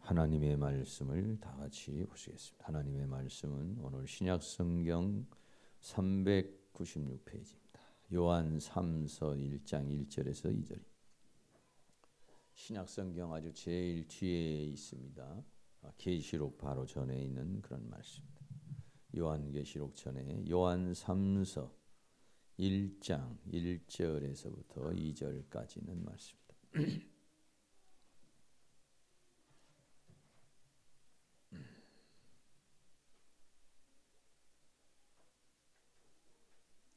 하나님의 말씀을 다 같이 보시겠습니다. 하나님의 말씀은 오늘 신약성경 396페이지입니다. 요한 3서 1장 1절에서 2절. 신약성경 아주 제일 뒤에 있습니다. 계시록 바로 전에 있는 그런 말씀입니다. 요한계시록 전에 요한 3서 1장 1절에서부터 2절까지 있는 말씀입니다.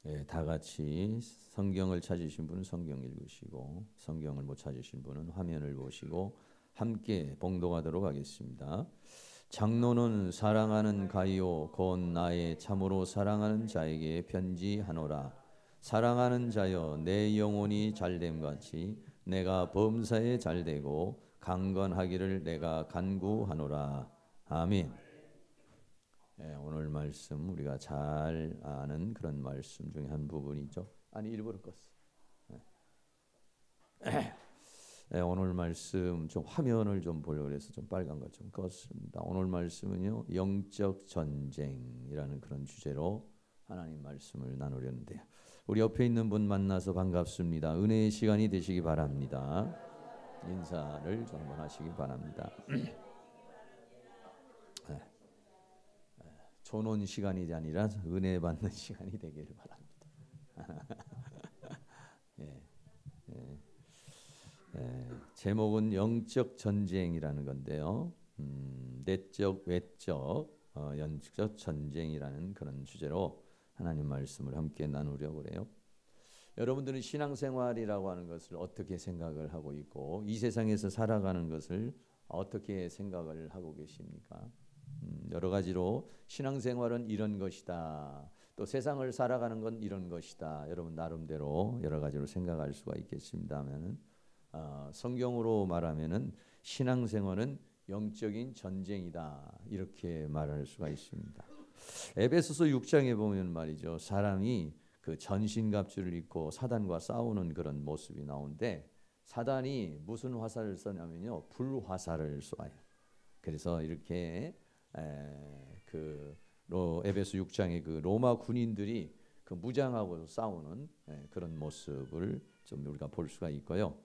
네, 다 같이 성경을 찾으신 분은 성경 읽으시고 성경을 못 찾으신 분은 화면을 보시고 함께 봉독하도록 하겠습니다. 장로는 사랑하는 가이오 곧 나의 참으로 사랑하는 자에게 편지하노라. 사랑하는 자여 내 영혼이 잘됨같이 내가 범사에 잘되고 강건하기를 내가 간구하노라. 아멘. 네, 오늘 말씀 우리가 잘 아는 그런 말씀 중에 한 부분이죠. 아니 일부러 껐어. 네, 오늘 말씀 좀 화면을 좀 보려고 해서 좀 빨간 거 좀 껐습니다. 오늘 말씀은요 영적 전쟁이라는 그런 주제로 하나님 말씀을 나누려는데요. 우리 옆에 있는 분 만나서 반갑습니다. 은혜의 시간이 되시기 바랍니다. 인사를 좀 한번 하시기 바랍니다. 존온 시간이 아니라 은혜 받는 시간이 되기를 바랍니다. 예, 예, 예. 제목은 영적 전쟁이라는 건데요. 내적, 외적, 영적 전쟁이라는 그런 주제로 하나님 말씀을 함께 나누려고 그래요. 여러분들은 신앙생활이라고 하는 것을 어떻게 생각을 하고 있고 이 세상에서 살아가는 것을 어떻게 생각을 하고 계십니까? 여러 가지로 신앙생활은 이런 것이다. 또 세상을 살아가는 건 이런 것이다. 여러분 나름대로 여러 가지로 생각할 수가 있겠습니다만은 성경으로 말하면은 신앙생활은 영적인 전쟁이다. 이렇게 말할 수가 있습니다. 에베소서 6장에 보면 말이죠. 사람이 그 전신갑주를 입고 사단과 싸우는 그런 모습이 나오는데 사단이 무슨 화살을 쏘냐면요. 불화살을 쏘아요. 그래서 이렇게 에베소 6장의 그 로마 군인들이 그 무장하고 싸우는 그런 모습을 좀 우리가 볼 수가 있고요.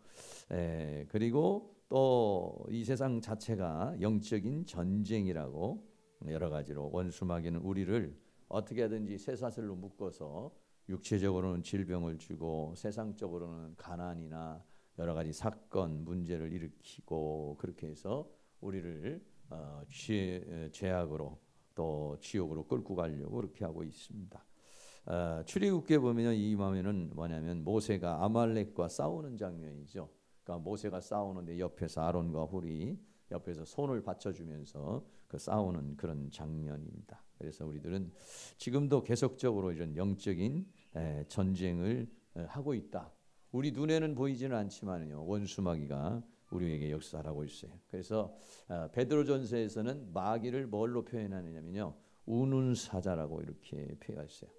그리고 또 이 세상 자체가 영적인 전쟁이라고 여러 가지로 원수마귀는 우리를 어떻게 하든지 쇠사슬로 묶어서 육체적으로는 질병을 주고 세상적으로는 가난이나 여러 가지 사건 문제를 일으키고 그렇게 해서 우리를 죄악으로 또 지옥으로 끌고 가려고 그렇게 하고 있습니다. 출애굽기에 보면 이 화면은 뭐냐면 모세가 아말렉과 싸우는 장면이죠. 그러니까 모세가 싸우는데 옆에서 아론과 훌이 옆에서 손을 받쳐주면서 그 싸우는 그런 장면입니다. 그래서 우리들은 지금도 계속적으로 이런 영적인 전쟁을 하고 있다. 우리 눈에는 보이지는 않지만요. 원수마귀가 우리에게 역사하고 있어요. 그래서 베드로전서에서는 마귀를 뭘로 표현하느냐면요. 우는 사자라고 이렇게 표현했어요.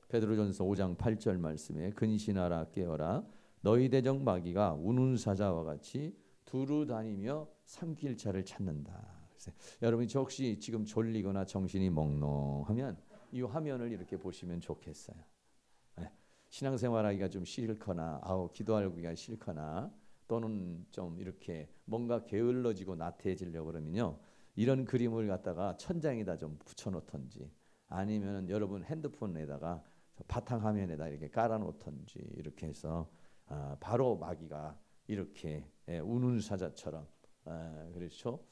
베드로전서 5장 8절 말씀에 근신하라 깨어라 너희 대적 마귀가 우는 사자와 같이 두루 다니며 삼킬 자를 찾는다. 그래서 여러분이 혹시 지금 졸리거나 정신이 몽롱하면 이 화면을 이렇게 보시면 좋겠어요. 신앙생활하기가 좀 싫거나 기도하기가 싫거나 또는 좀 이렇게 뭔가 게을러지고 나태해지려고 그러면요. 이런 그림을 갖다가 천장에다 좀 붙여놓던지 아니면 여러분 핸드폰에다가 바탕화면에다 이렇게 깔아놓던지 이렇게 해서 바로 마귀가 이렇게 우는 사자처럼 그렇죠.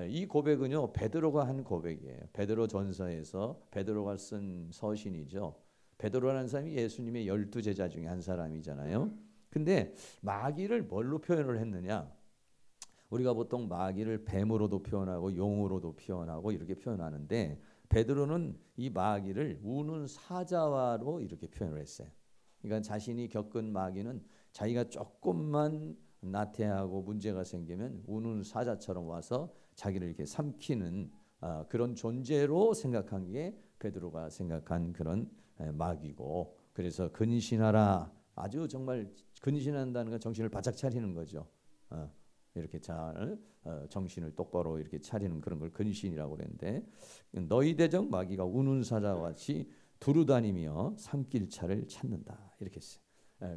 이 고백은요. 베드로가 한 고백이에요. 베드로 전서에서 베드로가 쓴 서신이죠. 베드로라는 사람이 예수님의 12제자 중에 한 사람이잖아요. 근데 마귀를 뭘로 표현을 했느냐? 우리가 보통 마귀를 뱀으로도 표현하고 용으로도 표현하고 이렇게 표현하는데 베드로는 이 마귀를 우는 사자와로 이렇게 표현을 했어요. 그러니까 자신이 겪은 마귀는 자기가 조금만 나태하고 문제가 생기면 우는 사자처럼 와서 자기를 이렇게 삼키는 그런 존재로 생각한 게 베드로가 생각한 그런 마귀고 그래서 근신하라 아주 정말 근신한다는 건 정신을 바짝 차리는 거죠. 이렇게 잘 정신을 똑바로 이렇게 차리는 그런 걸 근신이라고 그랬는데 너희 대적 마귀가 우는 사자와 같이 두루다니며 산길차를 찾는다 이렇게 했어요.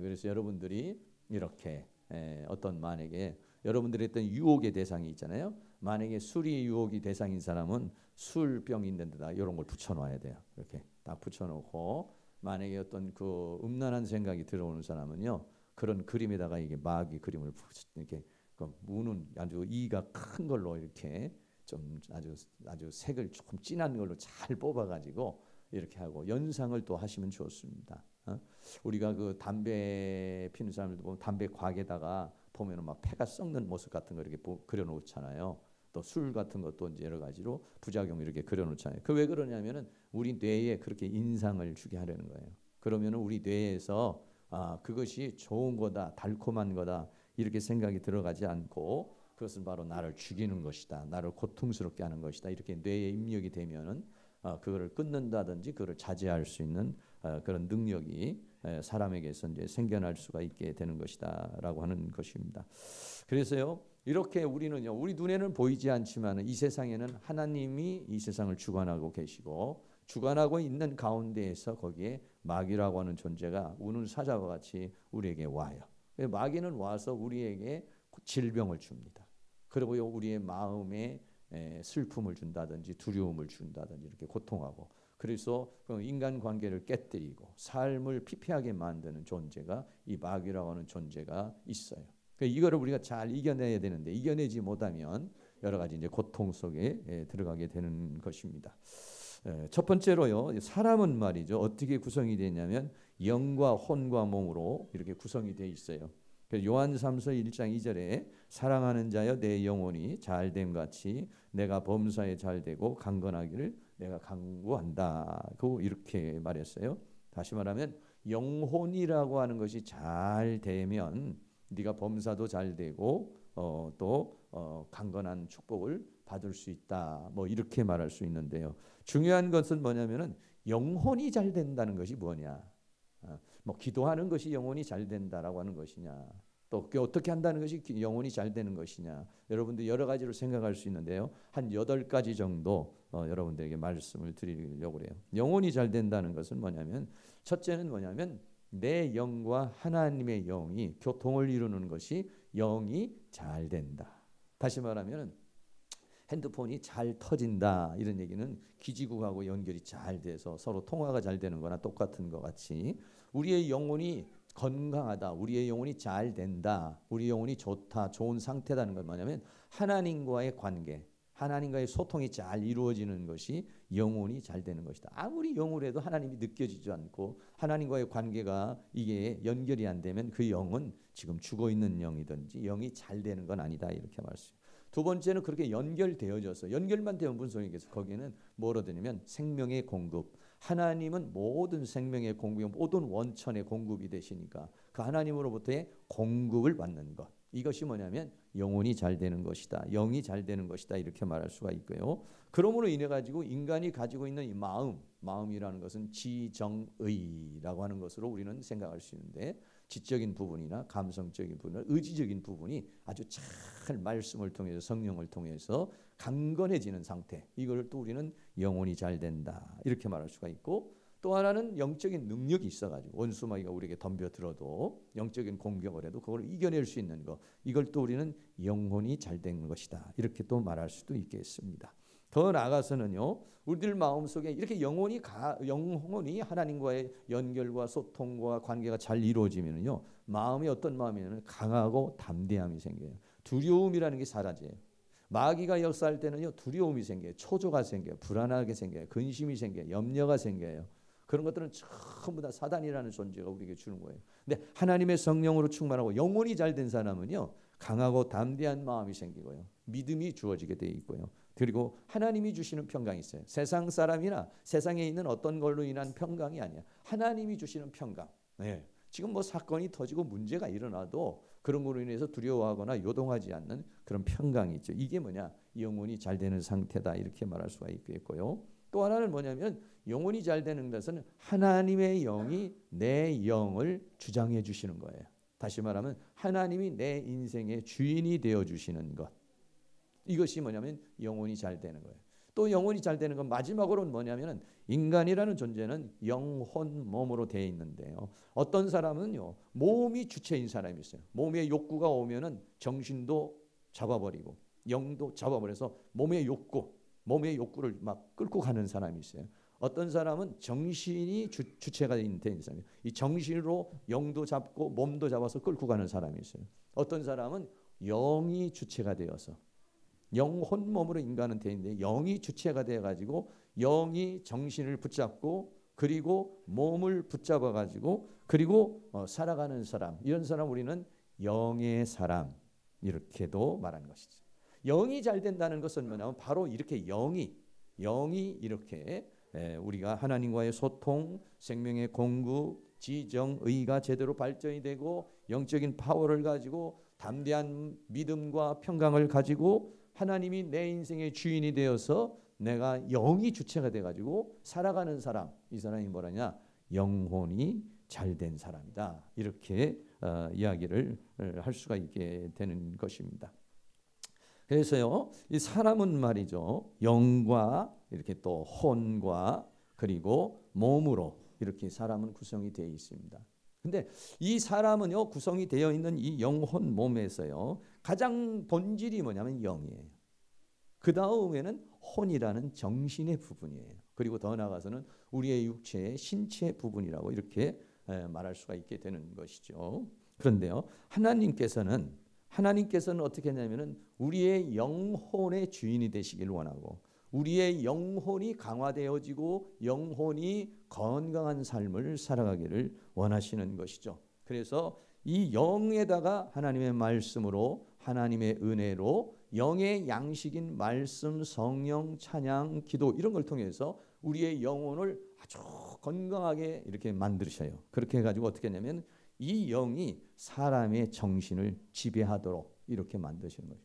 그래서 여러분들이 이렇게 어떤 만약에 여러분들이 했던 유혹의 대상이 있잖아요. 만약에 술이 유혹이 대상인 사람은 술병 있는 데다 이런 걸 붙여놔야 돼요. 이렇게 딱 붙여놓고 만약에 어떤 그 음란한 생각이 들어오는 사람은요. 그런 그림에다가 이게 마귀 그림을 이렇게 무는 아주 이가 큰 걸로 이렇게 좀 아주 색을 조금 진한 걸로 잘 뽑아가지고 이렇게 하고 연상을 또 하시면 좋습니다. 우리가 그 담배 피는 사람들도 보면 담배 곽에다가 보면은 막 폐가 썩는 모습 같은 거 이렇게 그려놓잖아요. 또 술 같은 것도 이제 여러 가지로 부작용 이렇게 그려놓잖아요. 그 왜 그러냐면은 우리 뇌에 그렇게 인상을 주게 하려는 거예요. 그러면은 우리 뇌에서 그것이 좋은 거다, 달콤한 거다 이렇게 생각이 들어가지 않고 그것은 바로 나를 죽이는 것이다, 나를 고통스럽게 하는 것이다 이렇게 뇌에 입력이 되면은 그거를 끊는다든지 그거를 자제할 수 있는 그런 능력이 사람에게서 이제 생겨날 수가 있게 되는 것이다라고 하는 것입니다. 그래서요 이렇게 우리는요 우리 눈에는 보이지 않지만 이 세상에는 하나님이 이 세상을 주관하고 계시고 주관하고 있는 가운데에서 거기에 마귀라고 하는 존재가 우는 사자와 같이 우리에게 와요. 마귀는 와서 우리에게 질병을 줍니다. 그리고요 우리의 마음에 슬픔을 준다든지 두려움을 준다든지 이렇게 고통하고 그래서 인간관계를 깨뜨리고 삶을 피폐하게 만드는 존재가 이 마귀라고 하는 존재가 있어요. 이거를 우리가 잘 이겨내야 되는데 이겨내지 못하면 여러 가지 이제 고통 속에 들어가게 되는 것입니다. 첫 번째로요 사람은 말이죠 어떻게 구성이 되냐면 영과 혼과 몸으로 이렇게 구성이 돼 있어요. 요한 3서 1장 2절에 사랑하는 자여 내 영혼이 잘됨 같이 내가 범사에 잘되고 강건하기를 내가 강구한다. 이렇게 말했어요. 다시 말하면 영혼이라고 하는 것이 잘 되면 네가 범사도 잘 되고 또 강건한 축복을 받을 수 있다. 뭐 이렇게 말할 수 있는데요. 중요한 것은 뭐냐면은 영혼이 잘 된다는 것이 뭐냐? 뭐 기도하는 것이 영혼이 잘 된다라고 하는 것이냐? 또 어떻게 한다는 것이 영혼이 잘 되는 것이냐? 여러분들 여러 가지로 생각할 수 있는데요. 한 8가지 정도 여러분들에게 말씀을 드리려고 그래요. 영혼이 잘 된다는 것은 뭐냐면 첫째는 뭐냐면 내 영과 하나님의 영이 교통을 이루는 것이 영이 잘 된다. 다시 말하면 핸드폰이 잘 터진다 이런 얘기는 기지국하고 연결이 잘 돼서 서로 통화가 잘 되는 거나 똑같은 것 같이 우리의 영혼이 건강하다, 우리의 영혼이 잘 된다, 우리 영혼이 좋다, 좋은 상태라는 건 뭐냐면 하나님과의 관계, 하나님과의 소통이 잘 이루어지는 것이 영혼이 잘 되는 것이다. 아무리 영을 해도 하나님이 느껴지지 않고 하나님과의 관계가 이게 연결이 안 되면 그 영은 지금 죽어 있는 영이든지 영이 잘 되는 건 아니다 이렇게 말씀해요. 두 번째는 그렇게 연결되어져서 연결만 되면 무슨 소리겠어요? 거기는 뭐로 되냐면 생명의 공급. 하나님은 모든 생명의 공급, 모든 원천의 공급이 되시니까 그 하나님으로부터의 공급을 받는 것. 이것이 뭐냐면 영혼이 잘 되는 것이다. 영이 잘 되는 것이다. 이렇게 말할 수가 있고요. 그러므로 인해 가지고 인간이 가지고 있는 이 마음이라는 것은 지정의라고 하는 것으로 우리는 생각할 수 있는데 지적인 부분이나 감성적인 부분, 의지적인 부분이 아주 잘 말씀을 통해서 성령을 통해서 강건해지는 상태. 이걸 또 우리는 영혼이 잘 된다. 이렇게 말할 수가 있고 또 하나는 영적인 능력이 있어가지고 원수마귀가 우리에게 덤벼들어도 영적인 공격을 해도 그걸 이겨낼 수 있는 것. 이걸 또 우리는 영혼이 잘 된 것이다. 이렇게 또 말할 수도 있겠습니다. 더 나아가서는요, 우리들 마음속에 이렇게 영혼이 하나님과의 연결과 소통과 관계가 잘 이루어지면요, 마음이 어떤 마음이냐면 강하고 담대함이 생겨요. 두려움이라는 게 사라져요. 마귀가 역사할 때는요, 두려움이 생겨요. 초조가 생겨요. 불안하게 생겨요. 근심이 생겨요. 염려가 생겨요. 그런 것들은 전부 다 사단이라는 존재가 우리에게 주는 거예요. 근데 하나님의 성령으로 충만하고 영혼이 잘 된 사람은요, 강하고 담대한 마음이 생기고요. 믿음이 주어지게 되어 있고요. 그리고 하나님이 주시는 평강이 있어요. 세상 사람이나 세상에 있는 어떤 걸로 인한 평강이 아니야. 하나님이 주시는 평강. 네. 지금 뭐 사건이 터지고 문제가 일어나도 그런 걸로 인해서 두려워하거나 요동하지 않는 그런 평강이 있죠. 이게 뭐냐? 영혼이 잘 되는 상태다. 이렇게 말할 수가 있겠고요. 또 하나는 뭐냐면 영혼이 잘 되는 것은 하나님의 영이 내 영을 주장해 주시는 거예요. 다시 말하면 하나님이 내 인생의 주인이 되어주시는 것. 이것이 뭐냐면 영혼이 잘 되는 거예요. 또 영혼이 잘 되는 건 마지막으로는 뭐냐면 인간이라는 존재는 영혼, 몸으로 되어 있는데요. 어떤 사람은요, 몸이 주체인 사람이 있어요. 몸의 욕구가 오면은 정신도 잡아버리고 영도 잡아버려서 몸의 욕구를 막 끌고 가는 사람이 있어요. 어떤 사람은 정신이 주체가 되는 사람이에요. 이 정신으로 영도 잡고 몸도 잡아서 끌고 가는 사람이 있어요. 어떤 사람은 영이 주체가 되어서 영혼 몸으로 인간은 되어 있는데 영이 주체가 되어가지고 영이 정신을 붙잡고 그리고 몸을 붙잡아가지고 그리고 살아가는 사람, 이런 사람 우리는 영의 사람 이렇게도 말하는 것이죠. 영이 잘 된다는 것은 뭐냐면 바로 이렇게 영이 이렇게 우리가 하나님과의 소통, 생명의 공급, 지정, 의가 제대로 발전이 되고 영적인 파워를 가지고 담대한 믿음과 평강을 가지고 하나님이 내 인생의 주인이 되어서 내가 영이 주체가 돼가지고 살아가는 사람, 이 사람이 뭐라냐? 영혼이 잘된 사람이다. 이렇게 이야기를 할 수가 있게 되는 것입니다. 그래서요, 이 사람은 말이죠, 영과 이렇게 또 혼과 그리고 몸으로 이렇게 사람은 구성이 되어 있습니다. 근데 이 사람은요, 구성이 되어 있는 이 영혼 몸에서요, 가장 본질이 뭐냐면 영이에요. 그 다음에는 혼이라는 정신의 부분이에요. 그리고 더 나아가서는 우리의 육체의 신체 부분이라고 이렇게 말할 수가 있게 되는 것이죠. 그런데요, 하나님께서는 어떻게 했냐면은 우리의 영혼의 주인이 되시길 원하고 우리의 영혼이 강화되어지고 영혼이 건강한 삶을 살아가기를 원하시는 것이죠. 그래서 이 영에다가 하나님의 말씀으로 하나님의 은혜로 영의 양식인 말씀, 성령, 찬양, 기도 이런 걸 통해서 우리의 영혼을 아주 건강하게 이렇게 만드셔요. 그렇게 해가지고 어떻게 했냐면 이 영이 사람의 정신을 지배하도록 이렇게 만드시는 거예요.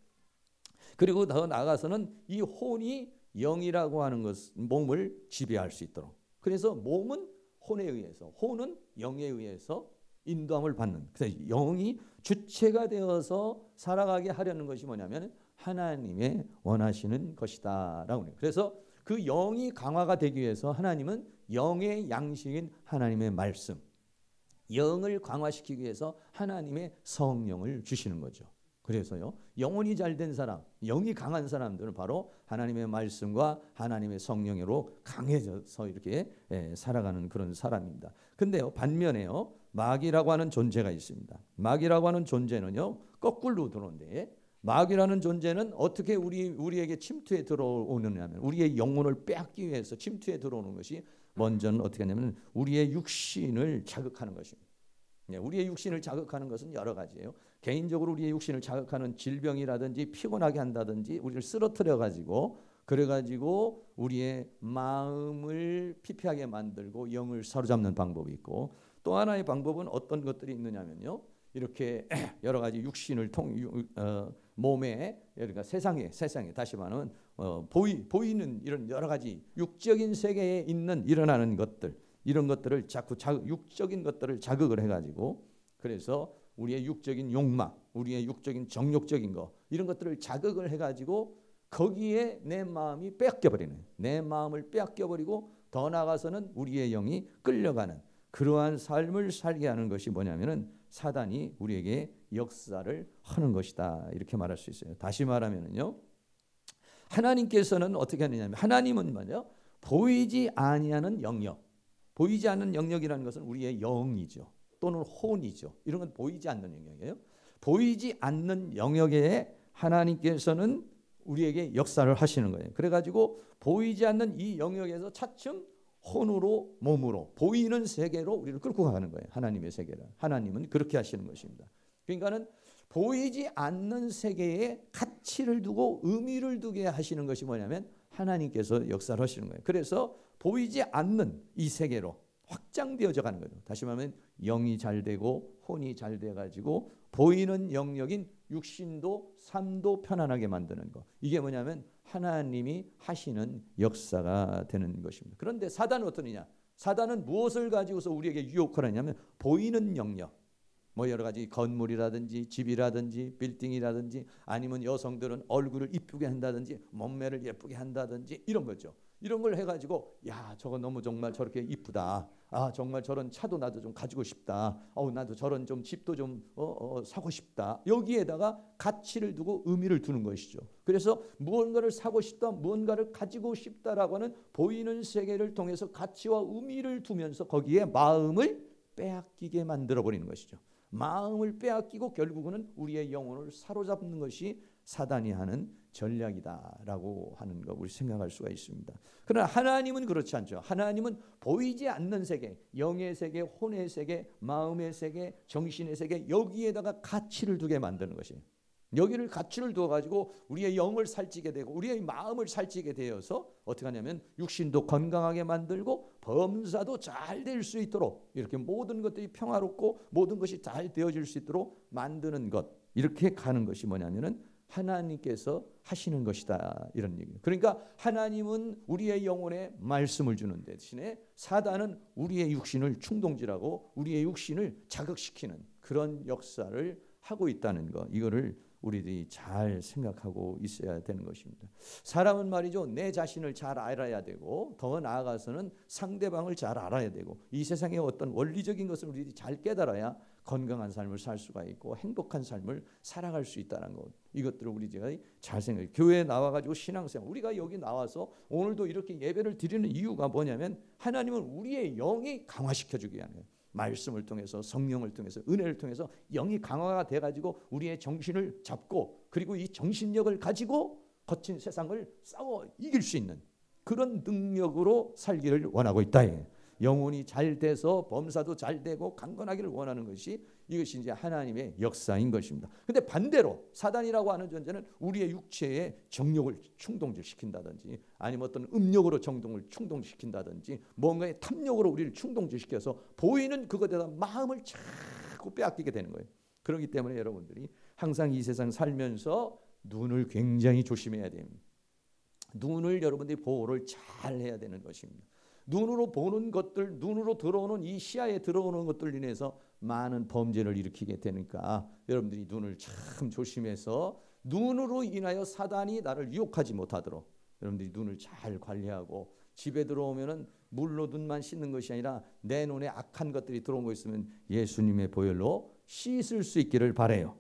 그리고 더 나아가서는 이 혼이 영이라고 하는 것, 몸을 지배할 수 있도록. 그래서 몸은 혼에 의해서, 혼은 영에 의해서 인도함을 받는. 그래서 영이 주체가 되어서 살아가게 하려는 것이 뭐냐면 하나님의 원하시는 것이다라고 해요. 그래서 그 영이 강화가 되기 위해서 하나님은 영의 양식인 하나님의 말씀, 영을 강화시키기 위해서 하나님의 성령을 주시는 거죠. 그래서요, 영혼이 잘된 사람, 영이 강한 사람들은 바로 하나님의 말씀과 하나님의 성령으로 강해져서 이렇게 살아가는 그런 사람입니다. 근데요, 반면에요, 마귀라고 하는 존재가 있습니다. 마귀라고 하는 존재는요, 거꾸로 들어오는데, 마귀라는 존재는 어떻게 우리에게 침투해 들어오느냐면 우리의 영혼을 빼앗기 위해서 침투해 들어오는 것이 먼저는 어떻게 하냐면 우리의 육신을 자극하는 것입니다. 우리의 육신을 자극하는 것은 여러 가지예요. 개인적으로 우리의 육신을 자극하는 질병이라든지 피곤하게 한다든지 우리를 쓰러뜨려 가지고 그래가지고 우리의 마음을 피폐하게 만들고 영을 사로잡는 방법이 있고 또 하나의 방법은 어떤 것들이 있느냐면요. 이렇게 여러 가지 육신을 몸에 그러니까 세상에 다시 말하면 보이는 이런 여러 가지 육적인 세계에 있는 일어나는 것들 이런 것들을 자꾸 육적인 것들을 자극을 해가지고 그래서 우리의 육적인 욕망, 우리의 육적인 정욕적인 거 이런 것들을 자극을 해가지고 거기에 내 마음이 빼앗겨버리는 내 마음을 빼앗겨버리고 더 나아가서는 우리의 영이 끌려가는 그러한 삶을 살게 하는 것이 뭐냐면은 사단이 우리에게 역사를 하는 것이다 이렇게 말할 수 있어요. 다시 말하면은요, 하나님께서는 어떻게 하느냐면 하나님은 뭐냐? 보이지 아니하는 영역, 보이지 않는 영역이라는 것은 우리의 영이죠, 또는 혼이죠. 이런 건 보이지 않는 영역이에요. 보이지 않는 영역에 하나님께서는 우리에게 역사를 하시는 거예요. 그래가지고 보이지 않는 이 영역에서 차츰 혼으로 몸으로 보이는 세계로 우리를 끌고 가는 거예요. 하나님의 세계를. 하나님은 그렇게 하시는 것입니다. 그러니까는 보이지 않는 세계에 가치를 두고 의미를 두게 하시는 것이 뭐냐면 하나님께서 역사를 하시는 거예요. 그래서 보이지 않는 이 세계로 확장되어져 가는 거죠. 다시 말하면 영이 잘 되고 혼이 잘 돼가지고 보이는 영역인 육신도 삶도 편안하게 만드는 것. 이게 뭐냐면 하나님이 하시는 역사가 되는 것입니다. 그런데 사단은 어떠느냐? 사단은 무엇을 가지고서 우리에게 유혹을 하냐면 보이는 영역, 뭐 여러 가지 건물이라든지 집이라든지 빌딩이라든지 아니면 여성들은 얼굴을 이쁘게 한다든지 몸매를 예쁘게 한다든지 이런 거죠. 이런 걸 해가지고 야 저거 너무 정말 저렇게 이쁘다. 아 정말 저런 차도 나도 좀 가지고 싶다. 나도 저런 좀 집도 좀 사고 싶다. 여기에다가 가치를 두고 의미를 두는 것이죠. 그래서 무언가를 사고 싶다, 무언가를 가지고 싶다라고 하는 보이는 세계를 통해서 가치와 의미를 두면서 거기에 마음을 빼앗기게 만들어 버리는 것이죠. 마음을 빼앗기고 결국은 우리의 영혼을 사로잡는 것이 사단이 하는 전략이다라고 하는 거 우리 생각할 수가 있습니다. 그러나 하나님은 그렇지 않죠. 하나님은 보이지 않는 세계, 영의 세계, 혼의 세계, 마음의 세계, 정신의 세계 여기에다가 가치를 두게 만드는 것이에요. 여기를 가치를 두어가지고 우리의 영을 살찌게 되고 우리의 마음을 살찌게 되어서 어떻게 하냐면 육신도 건강하게 만들고 범사도 잘 될 수 있도록 이렇게 모든 것들이 평화롭고 모든 것이 잘 되어질 수 있도록 만드는 것, 이렇게 가는 것이 뭐냐면은 하나님께서 하시는 것이다 이런 얘기예요. 그러니까 하나님은 우리의 영혼에 말씀을 주는 대신에 사단은 우리의 육신을 충동질하고 우리의 육신을 자극시키는 그런 역사를 하고 있다는 것, 이거를 우리들이 잘 생각하고 있어야 되는 것입니다. 사람은 말이죠, 내 자신을 잘 알아야 되고 더 나아가서는 상대방을 잘 알아야 되고 이 세상의 어떤 원리적인 것을 우리들이 잘 깨달아야 건강한 삶을 살 수가 있고 행복한 삶을 살아갈 수 있다는 것, 이것들을 우리가 잘 생각해요. 교회에 나와가지고 신앙생활, 우리가 여기 나와서 오늘도 이렇게 예배를 드리는 이유가 뭐냐면 하나님은 우리의 영이 강화시켜주기 위함이에요. 말씀을 통해서, 성령을 통해서, 은혜를 통해서 영이 강화가 돼가지고 우리의 정신을 잡고 그리고 이 정신력을 가지고 거친 세상을 싸워 이길 수 있는 그런 능력으로 살기를 원하고 있다. 영혼이 잘 돼서 범사도 잘 되고 강건하기를 원하는 것이 이것이 이제 하나님의 역사인 것입니다. 근데 반대로 사단이라고 하는 존재는 우리의 육체의 정욕을 충동시킨다든지 아니면 어떤 음욕으로 정동을 충동시킨다든지 뭔가의 탐욕으로 우리를 충동시켜서 보이는 그것에다 마음을 자꾸 빼앗기게 되는 거예요. 그렇기 때문에 여러분들이 항상 이 세상 살면서 눈을 굉장히 조심해야 됩니다. 눈을 여러분들이 보호를 잘 해야 되는 것입니다. 눈으로 보는 것들, 눈으로 들어오는 이 시야에 들어오는 것들 인해서 많은 범죄를 일으키게 되니까 여러분들이 눈을 참 조심해서 눈으로 인하여 사단이 나를 유혹하지 못하도록 여러분들이 눈을 잘 관리하고 집에 들어오면은 물로 눈만 씻는 것이 아니라 내 눈에 악한 것들이 들어온 거 있으면 예수님의 보혈로 씻을 수 있기를 바라요.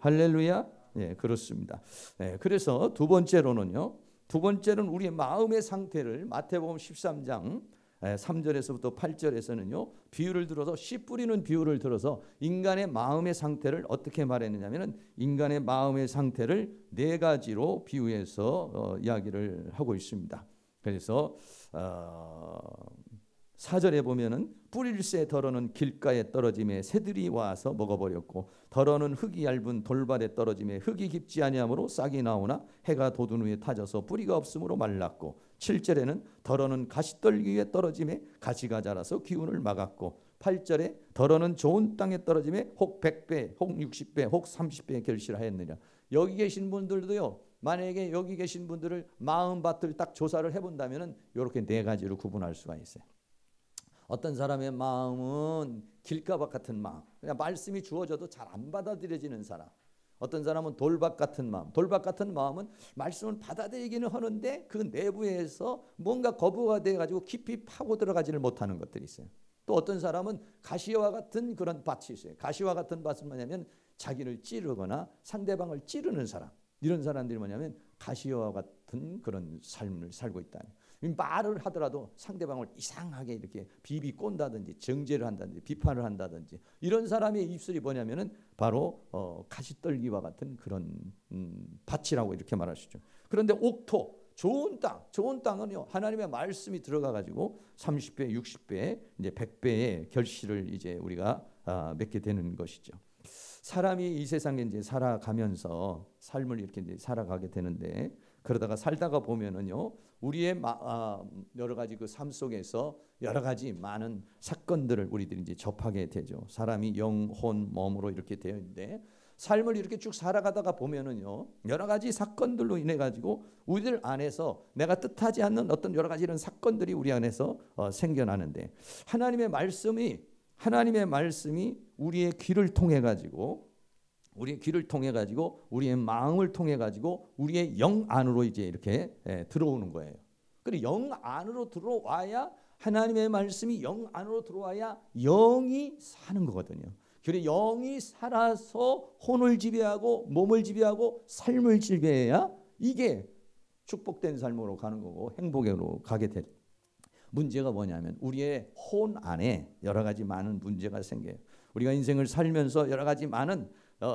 할렐루야. 네, 그렇습니다. 네, 그래서 두 번째로는요. 두 번째는 우리의 마음의 상태를 마태복음 13장 3절에서부터 8절에서는요. 비유를 들어서 씨 뿌리는 비유를 들어서 인간의 마음의 상태를 어떻게 말했느냐면은 인간의 마음의 상태를 네 가지로 비유해서 이야기를 하고 있습니다. 그래서 4절에 보면은 뿌릴새 더러는 길가에 떨어짐에 새들이 와서 먹어버렸고 더러는 흙이 얇은 돌밭에 떨어짐에 흙이 깊지 아니하므로 싹이 나오나 해가 돋은 후에 타져서 뿌리가 없으므로 말랐고 7절에는 더러는 가시떨기 위에 떨어짐에 가시가 자라서 기운을 막았고 8절에 더러는 좋은 땅에 떨어짐에 혹 100배 혹 60배 혹 30배의 결실하였느냐. 여기 계신 분들도요. 만약에 여기 계신 분들을 마음밭을 딱 조사를 해본다면 이렇게 네 가지로 구분할 수가 있어요. 어떤 사람의 마음은 길가밭 같은 마음, 그냥 말씀이 주어져도 잘 안 받아들여지는 사람. 어떤 사람은 돌밭 같은 마음, 돌밭 같은 마음은 말씀을 받아들이기는 하는데 그 내부에서 뭔가 거부가 돼가지고 깊이 파고 들어가지를 못하는 것들이 있어요. 또 어떤 사람은 가시와 같은 그런 밭이 있어요. 가시와 같은 밭은 뭐냐면 자기를 찌르거나 상대방을 찌르는 사람. 이런 사람들이 뭐냐면 가시와 같은 그런 삶을 살고 있다. 말을 하더라도 상대방을 이상하게 이렇게 비비 꼰다든지 정죄를 한다든지 비판을 한다든지 이런 사람의 입술이 뭐냐면은 바로 가시떨기와 같은 그런 밭이라고 이렇게 말할 수 있죠. 그런데 옥토 좋은 땅은요 하나님의 말씀이 들어가 가지고 30배, 60배, 이제 100배의 결실을 이제 우리가 맺게 되는 것이죠. 사람이 이 세상에 이제 살아가면서 삶을 이렇게 이제 살아가게 되는데 그러다가 살다가 보면은요 우리의 여러 가지 그 삶 속에서 여러 가지 많은 사건들을 우리들이 이제 접하게 되죠. 사람이 영혼 몸으로 이렇게 되어 있는데 삶을 이렇게 쭉 살아가다가 보면은요 여러 가지 사건들로 인해 가지고 우리들 안에서 내가 뜻하지 않는 어떤 여러 가지 이런 사건들이 우리 안에서 생겨나는데 하나님의 말씀이 우리의 귀를 통해 가지고 우리의 마음을 통해 가지고 우리의 영 안으로 이제 이렇게 들어오는 거예요. 그리고 영 안으로 들어와야 하나님의 말씀이 영 안으로 들어와야 영이 사는 거거든요. 그래 영이 살아서 혼을 지배하고 몸을 지배하고 삶을 지배해야 이게 축복된 삶으로 가는 거고 행복으로 가게 될. 문제가 뭐냐면 우리의 혼 안에 여러 가지 많은 문제가 생겨요. 우리가 인생을 살면서 여러 가지 많은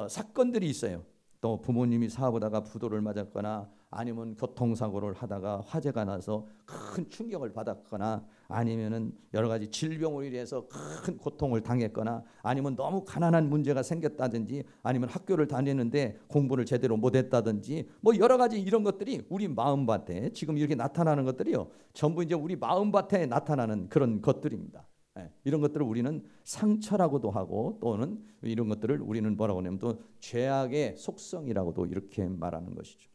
사건들이 있어요. 또 부모님이 사고다가 부도를 맞았거나 아니면 교통사고를 하다가 화재가 나서 큰 충격을 받았거나 아니면은 여러 가지 질병으로 인해서 큰 고통을 당했거나 아니면 너무 가난한 문제가 생겼다든지 아니면 학교를 다니는데 공부를 제대로 못했다든지 뭐 여러 가지 이런 것들이 우리 마음밭에 지금 이렇게 나타나는 것들이요 전부 이제 우리 마음밭에 나타나는 그런 것들입니다. 이런 것들을 우리는 상처라고도 하고 또는 이런 것들을 우리는 뭐라고 하냐면 또 죄악의 속성이라고도 이렇게 말하는 것이죠.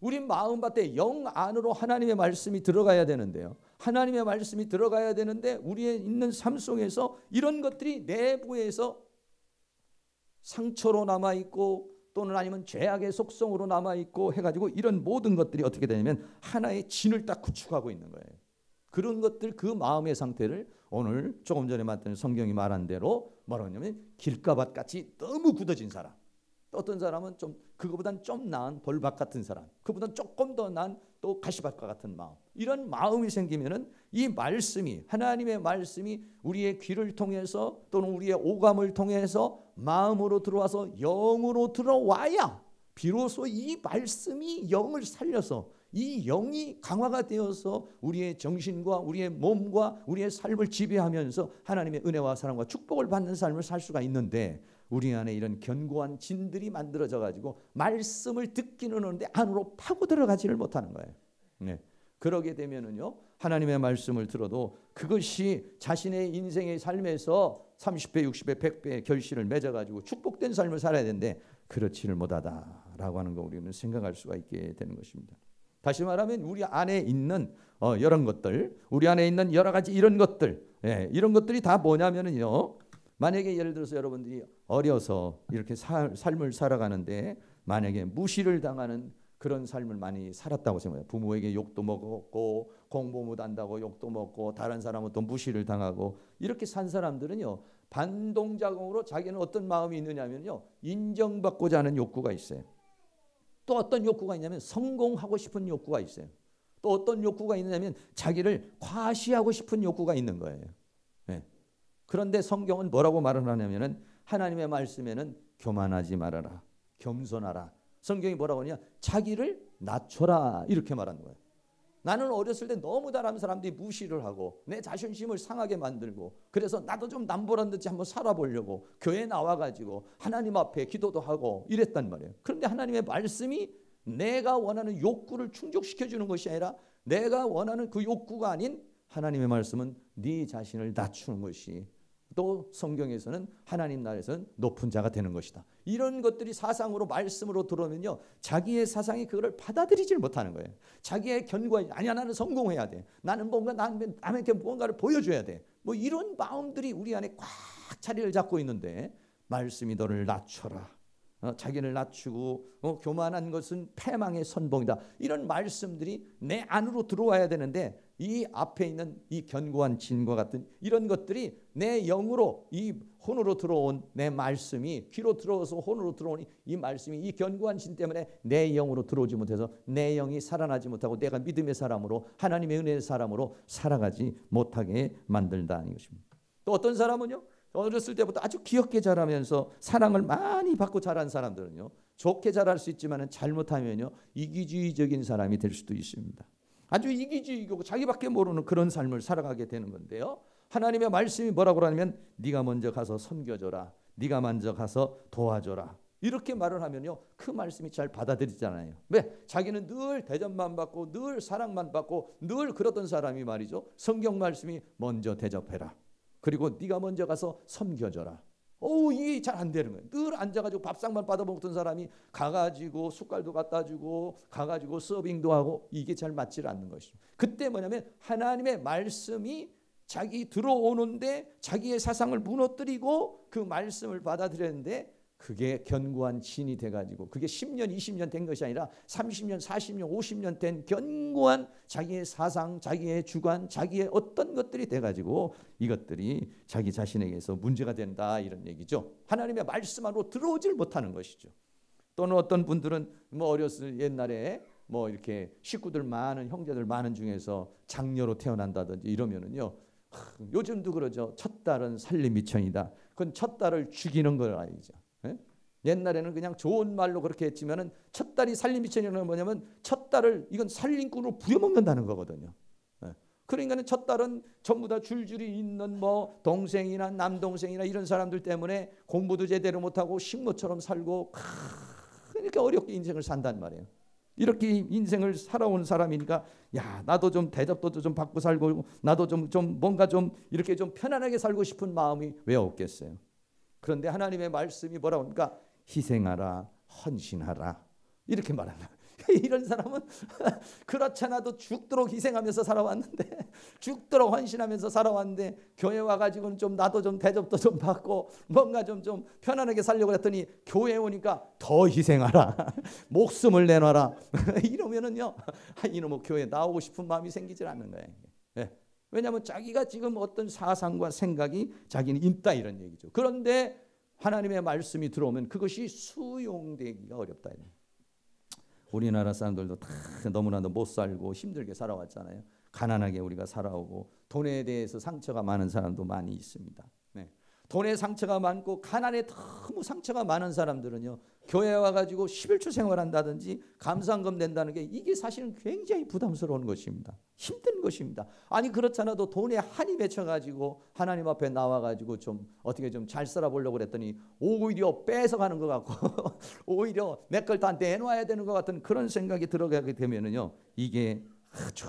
우리 마음밭에 영 안으로 하나님의 말씀이 들어가야 되는데요. 하나님의 말씀이 들어가야 되는데 우리의 있는 삶 속에서 이런 것들이 내부에서 상처로 남아있고 또는 아니면 죄악의 속성으로 남아있고 해가지고 이런 모든 것들이 어떻게 되냐면 하나의 진을 딱 구축하고 있는 거예요. 그런 것들 그 마음의 상태를 오늘 조금 전에 말했던 성경이 말한 대로 뭐라고 하냐면 길가밭 같이 너무 굳어진 사람. 어떤 사람은 좀 그거보단 좀 나은 돌밭 같은 사람, 그보다 조금 더 나은 또 가시밭과 같은 마음. 이런 마음이 생기면은 이 말씀이 하나님의 말씀이 우리의 귀를 통해서 또는 우리의 오감을 통해서 마음으로 들어와서 영으로 들어와야 비로소 이 말씀이 영을 살려서 이 영이 강화가 되어서 우리의 정신과 우리의 몸과 우리의 삶을 지배하면서 하나님의 은혜와 사랑과 축복을 받는 삶을 살 수가 있는데 우리 안에 이런 견고한 진들이 만들어져 가지고 말씀을 듣기는 하는데 안으로 파고 들어가지를 못하는 거예요. 네. 그러게 되면은요 하나님의 말씀을 들어도 그것이 자신의 인생의 삶에서 30배, 60배, 100배의 결실을 맺어가지고 축복된 삶을 살아야 되는데 그렇지를 못하다라고 하는 거 우리는 생각할 수가 있게 되는 것입니다. 다시 말하면 우리 안에 있는 이런 것들, 우리 안에 있는 여러 가지 이런 것들, 이런 것들이 다 뭐냐면은요. 만약에 예를 들어서 여러분들이 어려서 이렇게 삶을 살아가는데 만약에 무시를 당하는 그런 삶을 많이 살았다고 생각해요. 부모에게 욕도 먹었고 공부 못한다고 욕도 먹고 다른 사람은 또 무시를 당하고 이렇게 산 사람들은요. 반동작용으로 자기는 어떤 마음이 있느냐면요. 인정받고자 하는 욕구가 있어요. 또 어떤 욕구가 있냐면 성공하고 싶은 욕구가 있어요. 또 어떤 욕구가 있냐면 자기를 과시하고 싶은 욕구가 있는 거예요. 네. 그런데 성경은 뭐라고 말을 하냐면은 하나님의 말씀에는 교만하지 말아라. 겸손하라. 성경이 뭐라고 하냐? 자기를 낮춰라. 이렇게 말하는 거예요. 나는 어렸을 때 너무 잘하는 사람들이 무시를 하고 내 자존심을 상하게 만들고 그래서 나도 좀 남보란 듯이 한번 살아보려고 교회에 나와가지고 하나님 앞에 기도도 하고 이랬단 말이에요. 그런데 하나님의 말씀이 내가 원하는 욕구를 충족시켜주는 것이 아니라 내가 원하는 그 욕구가 아닌 하나님의 말씀은 네 자신을 낮추는 것이 또 성경에서는 하나님 나라에서는 높은 자가 되는 것이다. 이런 것들이 사상으로 말씀으로 들어오면요. 자기의 사상이 그거를 받아들이질 못하는 거예요. 자기의 견고한 아니야 나는 성공해야 돼. 나는 뭔가 남에게 뭔가를 보여줘야 돼. 뭐 이런 마음들이 우리 안에 꽉 자리를 잡고 있는데 말씀이 너를 낮춰라. 자기를 낮추고 교만한 것은 패망의 선봉이다. 이런 말씀들이 내 안으로 들어와야 되는데 이 앞에 있는 이 견고한 진과 같은 이런 것들이 내 영으로 이 혼으로 들어온 내 말씀이 귀로 들어와서 혼으로 들어오니 이 말씀이 이 견고한 진 때문에 내 영으로 들어오지 못해서 내 영이 살아나지 못하고 내가 믿음의 사람으로 하나님의 은혜의 사람으로 살아가지 못하게 만들다는 것입니다. 또 어떤 사람은요. 어렸을 때부터 아주 귀엽게 자라면서 사랑을 많이 받고 자란 사람들은요. 좋게 자랄 수 있지만 잘못하면요. 이기주의적인 사람이 될 수도 있습니다. 아주 이기주의고 자기밖에 모르는 그런 삶을 살아가게 되는 건데요. 하나님의 말씀이 뭐라고 하냐면 네가 먼저 가서 섬겨줘라. 네가 먼저 가서 도와줘라. 이렇게 말을 하면요. 그 말씀이 잘 받아들이잖아요. 왜? 자기는 늘 대접만 받고 늘 사랑만 받고 늘 그러던 사람이 말이죠. 성경 말씀이 먼저 대접해라. 그리고 네가 먼저 가서 섬겨줘라. 이게 잘 안 되는 거예요. 늘 앉아가지고 밥상만 받아먹던 사람이 가가지고 숟갈도 갖다 주고 가가지고 서빙도 하고 이게 잘 맞지 않는 것이죠. 그때 뭐냐면 하나님의 말씀이 자기 들어오는데 자기의 사상을 무너뜨리고 그 말씀을 받아들였는데 그게 견고한 진이 돼가지고 그게 10년 20년 된 것이 아니라 30년 40년 50년 된 견고한 자기의 사상 자기의 주관 자기의 어떤 것들이 돼가지고 이것들이 자기 자신에게서 문제가 된다 이런 얘기죠. 하나님의 말씀 안으로 들어오질 못하는 것이죠. 또는 어떤 분들은 뭐 어렸을 옛날에 뭐 이렇게 식구들 많은 형제들 많은 중에서 장녀로 태어난다든지 이러면은요 요즘도 그러죠. 첫 딸은 살림 미천이다. 그건 첫 딸을 죽이는 걸 알죠. 예? 옛날에는 그냥 좋은 말로 그렇게 했지만은 첫 딸이 살림 미천이라는 건 뭐냐면 첫 딸을 이건 살림꾼으로 부려먹는다는 거거든요. 예? 그러니까는 첫 딸은 전부 다 줄줄이 있는 뭐 동생이나 남동생이나 이런 사람들 때문에 공부도 제대로 못하고 식모처럼 살고 이렇게 어렵게 인생을 산단 말이에요. 이렇게 인생을 살아온 사람이니까 야 나도 좀 대접도 좀 받고 살고 나도 좀 뭔가 좀 이렇게 좀 편안하게 살고 싶은 마음이 왜 없겠어요. 그런데 하나님의 말씀이 뭐라고 합니까? 희생하라 헌신하라 이렇게 말합니다. 이런 사람은 그렇잖아도 죽도록 희생하면서 살아왔는데 죽도록 헌신하면서 살아왔는데 교회 와가지고는 좀 나도 좀 대접도 좀 받고 뭔가 좀 편안하게 살려고 했더니 교회 오니까 더 희생하라 목숨을 내놔라 이러면은요 이놈의 교회 나오고 싶은 마음이 생기질 않는 거예요. 네. 왜냐하면 자기가 지금 어떤 사상과 생각이 자기는 있다 이런 얘기죠. 그런데 하나님의 말씀이 들어오면 그것이 수용되기가 어렵다. 우리나라 사람들도 다 너무나도 못 살고 힘들게 살아왔잖아요. 가난하게 우리가 살아오고 돈에 대해서 상처가 많은 사람도 많이 있습니다. 네. 돈에 상처가 많고 가난에 너무 상처가 많은 사람들은요. 교회에 와가지고 11조 생활한다든지 감사헌금 낸다는 게 이게 사실은 굉장히 부담스러운 것입니다. 힘든 것입니다. 아니 그렇잖아도 돈에 한이 맺혀가지고 하나님 앞에 나와가지고 좀 어떻게 좀 잘 살아보려고 그랬더니 오히려 뺏어가는 것 같고 오히려 내 걸 다 내놔야 되는 것 같은 그런 생각이 들어가게 되면은요 이게 아주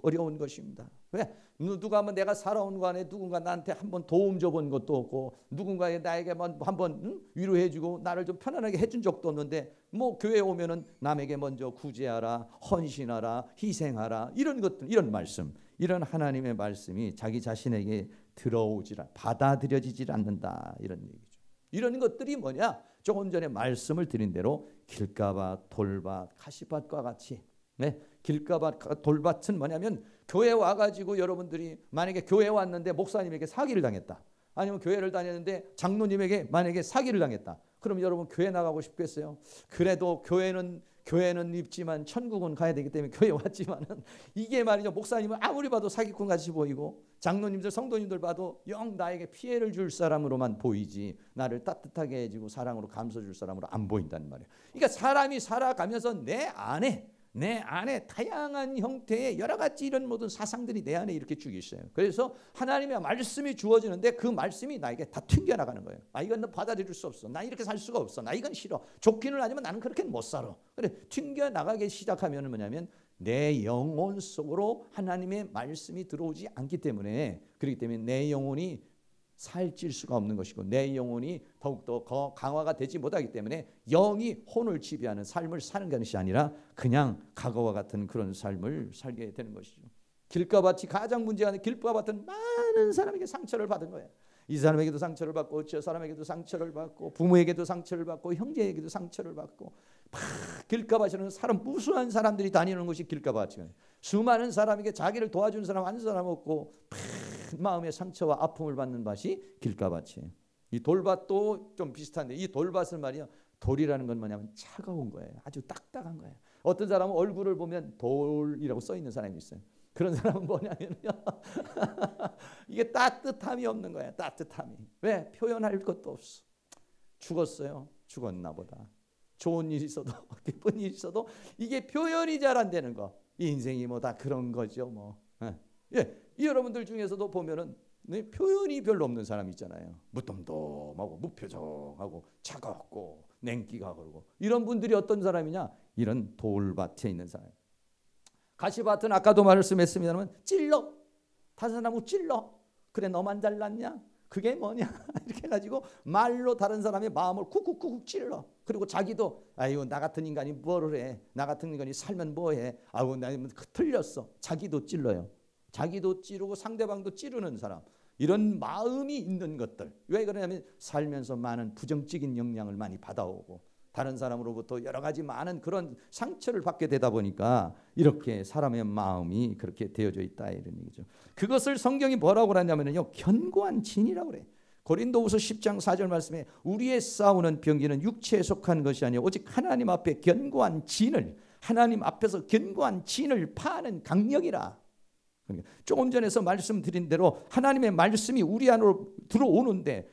어려운 것입니다. 왜? 누가 한번 내가 살아온 거 안에 누군가 나한테 한번 도움 줘본 것도 없고 누군가 나에게 한번 위로해주고 나를 좀 편안하게 해준 적도 없는데 뭐 교회에 오면은 남에게 먼저 구제하라 헌신하라 희생하라 이런 것들 이런 말씀 이런 하나님의 말씀이 자기 자신에게 들어오질 받아들여지질 않는다 이런 얘기죠. 이런 것들이 뭐냐? 조금 전에 말씀을 드린 대로 길가밭 돌밭 가시밭과 같이 네? 길가밭 돌밭은 뭐냐면 교회 와가지고 여러분들이 만약에 교회 왔는데 목사님에게 사기를 당했다 아니면 교회를 다녔는데 장로님에게 만약에 사기를 당했다 그럼 여러분 교회 나가고 싶겠어요? 그래도 교회는 있지만 천국은 가야 되기 때문에 교회 왔지만은 이게 말이죠. 목사님은 아무리 봐도 사기꾼 같이 보이고 장로님들 성도님들 봐도 영 나에게 피해를 줄 사람으로만 보이지 나를 따뜻하게 해주고 사랑으로 감싸줄 사람으로 안 보인단 말이에요. 그러니까 사람이 살아가면서 내 안에 다양한 형태의 여러 가지 이런 모든 사상들이 내 안에 이렇게 쭉 있어요. 그래서 하나님의 말씀이 주어지는데 그 말씀이 나에게 다 튕겨나가는 거예요. 이건 너 받아들일 수 없어. 나 이렇게 살 수가 없어. 나 이건 싫어. 좋기는 하지만 나는 그렇게는 못 살아. 그래 튕겨나가기 시작하면 뭐냐면 내 영혼 속으로 하나님의 말씀이 들어오지 않기 때문에 그렇기 때문에 내 영혼이 살찔 수가 없는 것이고 내 영혼이 더욱더 강화가 되지 못하기 때문에 영이 혼을 지배하는 삶을 사는 것이 아니라 그냥 과거와 같은 그런 삶을 살게 되는 것이죠. 길가밭이 가장 문제가 되는 길가밭은 많은 사람에게 상처를 받은 거예요. 이 사람에게도 상처를 받고 저 사람에게도 상처를 받고 부모에게도 상처를 받고 형제에게도 상처를 받고 길가밭에는 무수한 사람들이 다니는 것이 길가밭이에요. 수많은 사람에게 자기를 도와준 사람 한 사람 없고 마음의 상처와 아픔을 받는 밭이 길가밭이에요. 이 돌밭도 좀 비슷한데 이 돌밭은 말이야 돌이라는 건 뭐냐면 차가운 거예요. 아주 딱딱한 거예요. 어떤 사람은 얼굴을 보면 돌이라고 써 있는 사람이 있어요. 그런 사람은 뭐냐면요 이게 따뜻함이 없는 거예요. 따뜻함이. 왜? 표현할 것도 없어. 죽었어요. 죽었나 보다. 좋은 일이 있어도 기쁜 일이 있어도 이게 표현이 잘 안 되는 거. 인생이 뭐 다 그런 거죠. 뭐. 예. 여러분들 중에서도 보면은 표현이 별로 없는 사람 있잖아요. 무덤덤하고 무표정하고 차갑고 냉기가 그러고 이런 분들이 어떤 사람이냐? 이런 돌밭에 있는 사람. 가시밭은 아까도 말씀했습니다만 찔러. 다른 사람은 찔러. 그래 너만 잘났냐? 그게 뭐냐? 이렇게 해가지고 말로 다른 사람의 마음을 쿡쿡쿡 찔러. 그리고 자기도 아유 나 같은 인간이 뭐를 해? 나 같은 인간이 살면 뭐해? 아유 나 틀렸어. 자기도 찔러요. 자기도 찌르고 상대방도 찌르는 사람, 이런 마음이 있는 것들. 왜 그러냐면 살면서 많은 부정적인 영향을 많이 받아오고 다른 사람으로부터 여러 가지 많은 그런 상처를 받게 되다 보니까 이렇게 사람의 마음이 그렇게 되어져 있다 이런 얘기죠. 그것을 성경이 뭐라고 그러냐면요, 견고한 진이라고 그래. 고린도후서 10장 4절 말씀에 우리의 싸우는 병기는 육체에 속한 것이 아니요 오직 하나님 앞에 견고한 진을, 하나님 앞에서 견고한 진을 파는 강력이라. 그러니까 조금 전에서 말씀드린 대로 하나님의 말씀이 우리 안으로 들어오는데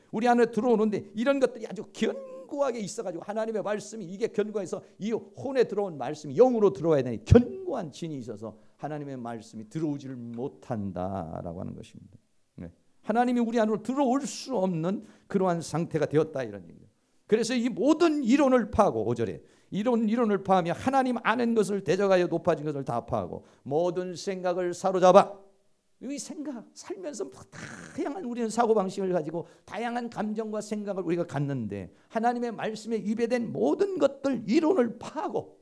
이런 것들이 아주 견고하게 있어가지고 하나님의 말씀이 이게 견고해서 이 혼에 들어온 말씀이 영으로 들어와야 되니 견고한 진이 있어서 하나님의 말씀이 들어오지를 못한다라고 하는 것입니다. 하나님이 우리 안으로 들어올 수 없는 그러한 상태가 되었다 이런 얘기예요. 그래서 이 모든 이론을 파고 5절에 이론을 파하며 하나님 아는 것을 대적하여 높아진 것을 다 파하고 모든 생각을 사로잡아. 이 생각, 살면서 다양한 우리는 사고방식을 가지고 다양한 감정과 생각을 우리가 갖는데 하나님의 말씀에 위배된 모든 것들 이론을 파하고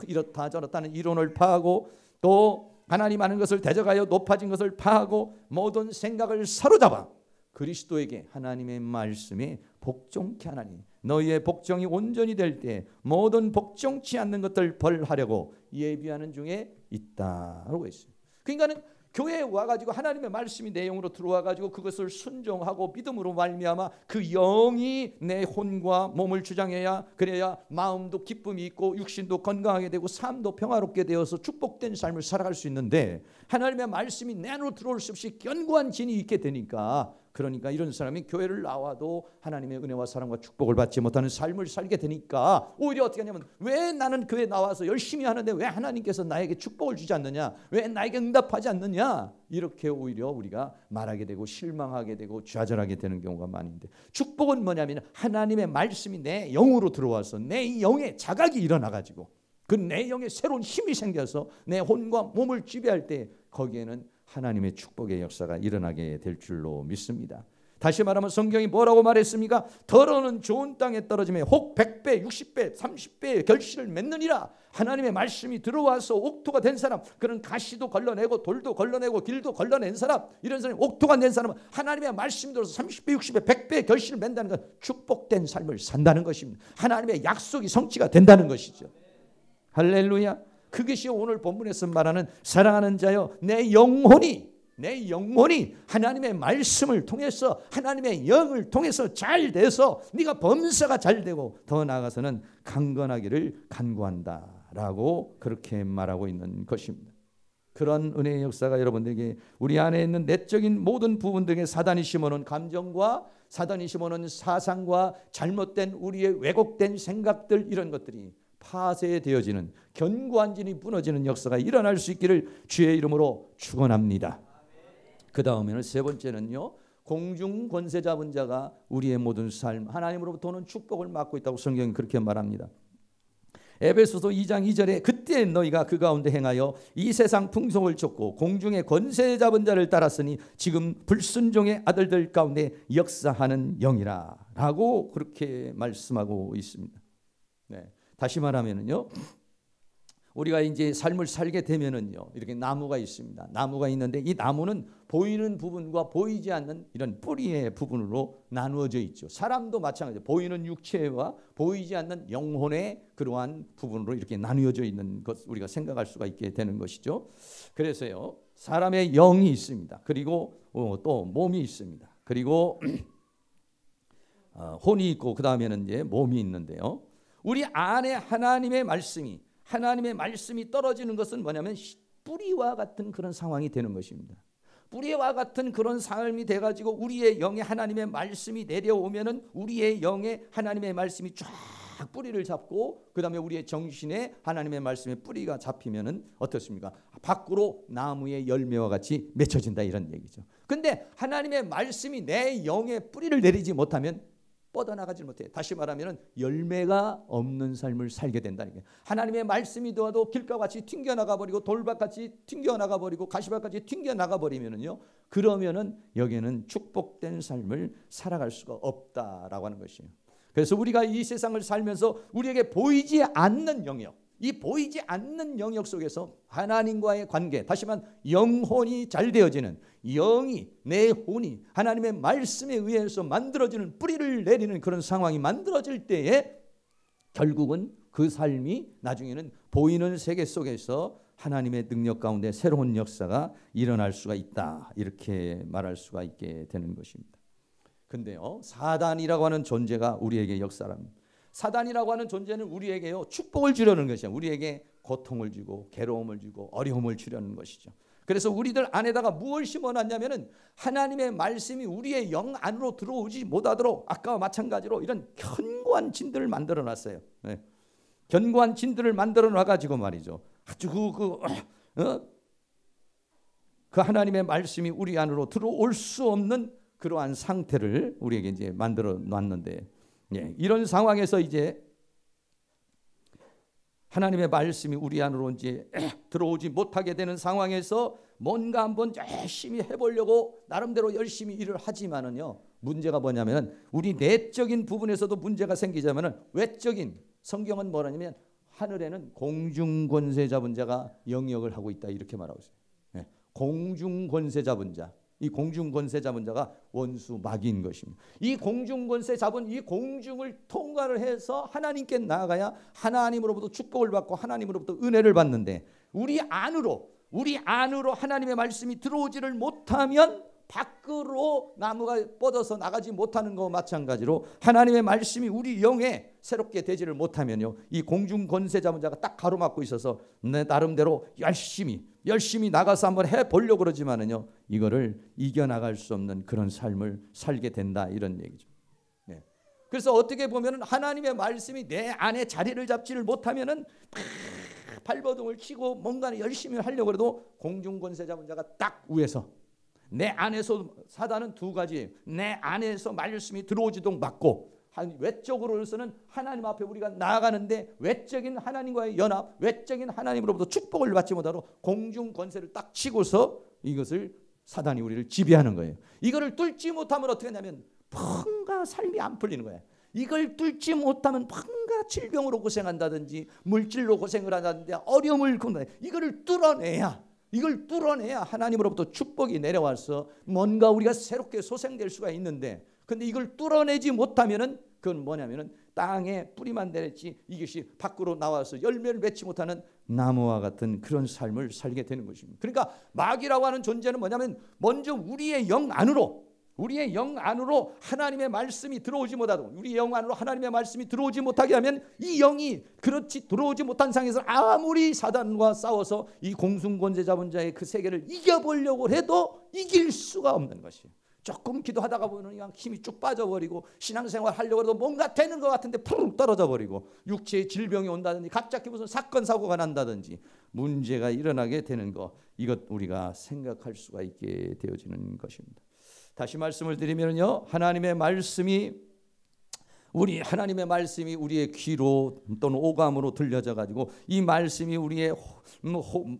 이렇다 저렇다는 이론을 파하고 또 하나님 아는 것을 대적하여 높아진 것을 파하고 모든 생각을 사로잡아 그리스도에게 하나님의 말씀에 복종케 하나니 너희의 복종이 온전히 될 때 모든 복종치 않는 것들 벌하려고 예비하는 중에 있다라고 했어요. 그러니까는 교회에 와가지고 하나님의 말씀이 내 영으로 들어와가지고 그것을 순종하고 믿음으로 말미암아 그 영이 내 혼과 몸을 주장해야 그래야 마음도 기쁨이 있고 육신도 건강하게 되고 삶도 평화롭게 되어서 축복된 삶을 살아갈 수 있는데 하나님의 말씀이 내 안으로 들어올 수 없이 견고한 진이 있게 되니까 그러니까 이런 사람이 교회를 나와도 하나님의 은혜와 사랑과 축복을 받지 못하는 삶을 살게 되니까 오히려 어떻게 하냐면 왜 나는 교회에 나와서 열심히 하는데 왜 하나님께서 나에게 축복을 주지 않느냐, 왜 나에게 응답하지 않느냐, 이렇게 오히려 우리가 말하게 되고 실망하게 되고 좌절하게 되는 경우가 많은데 축복은 뭐냐면 하나님의 말씀이 내 영으로 들어와서 내 영에 자각이 일어나가지고 그 내 영에 새로운 힘이 생겨서 내 혼과 몸을 지배할 때 거기에는 하나님의 축복의 역사가 일어나게 될 줄로 믿습니다. 다시 말하면 성경이 뭐라고 말했습니까? 더러는 좋은 땅에 떨어지면 혹 100배, 60배, 30배의 결실을 맺느니라. 하나님의 말씀이 들어와서 옥토가 된 사람, 그런 가시도 걸러내고 돌도 걸러내고 길도 걸러낸 사람, 이런 사람이 옥토가 된 사람은 하나님의 말씀이 들어서 30배, 60배, 100배의 결실을 맺는다는 것, 축복된 삶을 산다는 것입니다. 하나님의 약속이 성취가 된다는 것이죠. 할렐루야. 그것이 오늘 본문에서 말하는 사랑하는 자여 내 영혼이 하나님의 말씀을 통해서 하나님의 영을 통해서 잘 돼서 네가 범사가 잘 되고 더 나아가서는 강건하기를 간구한다라고 그렇게 말하고 있는 것입니다. 그런 은혜의 역사가 여러분들에게 우리 안에 있는 내적인 모든 부분들에 사단이 심어놓은 감정과 사단이 심어놓은 사상과 잘못된 우리의 왜곡된 생각들 이런 것들이 파쇄되어지는 견고한 진이 무너지는 역사가 일어날 수 있기를 주의 이름으로 축원합니다. 그 다음에는 세 번째는요, 공중 권세 잡은 자가 우리의 모든 삶 하나님으로부터 오는 축복을 맡고 있다고 성경이 그렇게 말합니다. 에베소서 2장 2절에 그때 너희가 그 가운데 행하여 이 세상 풍속을 쫓고 공중의 권세 잡은 자를 따랐으니 지금 불순종의 아들들 가운데 역사하는 영이라 라고 그렇게 말씀하고 있습니다. 네. 다시 말하면은요, 우리가 이제 삶을 살게 되면은요, 이렇게 나무가 있습니다. 나무가 있는데 이 나무는 보이는 부분과 보이지 않는 이런 뿌리의 부분으로 나누어져 있죠. 사람도 마찬가지예요. 보이는 육체와 보이지 않는 영혼의 그러한 부분으로 이렇게 나누어져 있는 것 우리가 생각할 수가 있게 되는 것이죠. 그래서요, 사람의 영이 있습니다. 그리고 또 몸이 있습니다. 그리고 혼이 있고 그 다음에는 이제 몸이 있는데요. 우리 안에 하나님의 말씀이 떨어지는 것은 뭐냐면 뿌리와 같은 그런 상황이 되는 것입니다. 뿌리와 같은 그런 삶이 돼가지고 우리의 영에 하나님의 말씀이 내려오면은 우리의 영에 하나님의 말씀이 쫙 뿌리를 잡고 그 다음에 우리의 정신에 하나님의 말씀의 뿌리가 잡히면은 어떻습니까? 밖으로 나무의 열매와 같이 맺혀진다 이런 얘기죠. 근데 하나님의 말씀이 내 영에 뿌리를 내리지 못하면 뻗어나가지 못해. 다시 말하면 열매가 없는 삶을 살게 된다는 거예요. 하나님의 말씀이 도와도 길가같이 튕겨나가버리고 돌밭같이 튕겨나가버리고 가시밭같이 튕겨나가버리면은요, 그러면은 여기에는 축복된 삶을 살아갈 수가 없다라고 하는 것이에요. 그래서 우리가 이 세상을 살면서 우리에게 보이지 않는 영역, 이 보이지 않는 영역 속에서 하나님과의 관계, 다시 말하면 영혼이 잘 되어지는, 영이, 내 혼이 하나님의 말씀에 의해서 만들어지는, 뿌리를 내리는 그런 상황이 만들어질 때에 결국은 그 삶이 나중에는 보이는 세계 속에서 하나님의 능력 가운데 새로운 역사가 일어날 수가 있다, 이렇게 말할 수가 있게 되는 것입니다. 근데요, 사단이라고 하는 존재가 우리에게 역사랍니다. 사단이라고 하는 존재는 우리에게요, 축복을 주려는 것이죠. 우리에게 고통을 주고 괴로움을 주고 어려움을 주려는 것이죠. 그래서 우리들 안에다가 무엇을 심어놨냐면은 하나님의 말씀이 우리의 영 안으로 들어오지 못하도록 아까와 마찬가지로 이런 견고한 진들을 만들어 놨어요. 네. 견고한 진들을 만들어 놔가지고 말이죠. 아주 그 하나님의 말씀이 우리 안으로 들어올 수 없는 그러한 상태를 우리에게 이제 만들어 놨는데, 예, 이런 상황에서 이제 하나님의 말씀이 우리 안으로 이제 들어오지 못하게 되는 상황에서 뭔가 한번 열심히 해보려고 나름대로 열심히 일을 하지만은요, 문제가 뭐냐면 우리 내적인 부분에서도 문제가 생기자면은 외적인, 성경은 뭐라냐면 하늘에는 공중권세 잡은 자가 영역을 하고 있다, 이렇게 말하고 있어요. 예, 공중권세 잡은 자, 이 공중권세 잡은 자가 원수 마귀인 것입니다. 이 공중권세 잡은 이 공중을 통과를 해서 하나님께 나아가야 하나님으로부터 축복을 받고 하나님으로부터 은혜를 받는데, 우리 안으로 하나님의 말씀이 들어오지를 못하면 밖으로 나무가 뻗어서 나가지 못하는 것과 마찬가지로 하나님의 말씀이 우리 영에 새롭게 되지를 못하면요, 이 공중권세 잡은 자가 딱 가로막고 있어서 내 나름대로 열심히 나가서 한번 해보려고 그러지만은요, 이거를 이겨나갈 수 없는 그런 삶을 살게 된다, 이런 얘기죠. 네. 그래서 어떻게 보면은 하나님의 말씀이 내 안에 자리를 잡지를 못하면은 발버둥을 치고 뭔가 열심히 하려고 해도 공중권세 잡은 자가 딱 위에서, 내 안에서 사단은 두 가지, 내 안에서 말씀이 들어오지도 막고, 외적으로서는 하나님 앞에 우리가 나아가는데 외적인 하나님과의 연합, 외적인 하나님으로부터 축복을 받지 못하도록 공중 권세를 딱 치고서 이것을 사단이 우리를 지배하는 거예요. 이거를 뚫지 못하면 어떻게 하냐면 뭔가 삶이 안 풀리는 거예요. 이걸 뚫지 못하면 뭔가 질병으로 고생한다든지 물질로 고생을 한다든지 어려움을 겪는다. 이걸 뚫어내야 하나님으로부터 축복이 내려와서 뭔가 우리가 새롭게 소생될 수가 있는데, 근데 이걸 뚫어내지 못하면은 그건 뭐냐면은 땅에 뿌리만 내렸지 이것이 밖으로 나와서 열매를 맺지 못하는 나무와 같은 그런 삶을 살게 되는 것입니다. 그러니까 마귀라고 하는 존재는 뭐냐면 먼저 우리의 영 안으로 하나님의 말씀이 들어오지 못하도록, 우리 영 안으로 하나님의 말씀이 들어오지 못하게 하면 이 영이 그렇지 들어오지 못한 상황에서 아무리 사단과 싸워서 이 공중권세 잡은 자의 그 세계를 이겨보려고 해도 이길 수가 없는 것이에요. 조금 기도하다가 보면 그냥 힘이 쭉 빠져버리고 신앙생활 하려고 해도 뭔가 되는 것 같은데 푸르륵 떨어져 버리고 육체에 질병이 온다든지 갑자기 무슨 사건 사고가 난다든지 문제가 일어나게 되는 것, 이것 우리가 생각할 수가 있게 되어지는 것입니다. 다시 말씀을 드리면요, 하나님의 말씀이 우리의 귀로 또는 오감으로 들려져 가지고 이 말씀이 우리의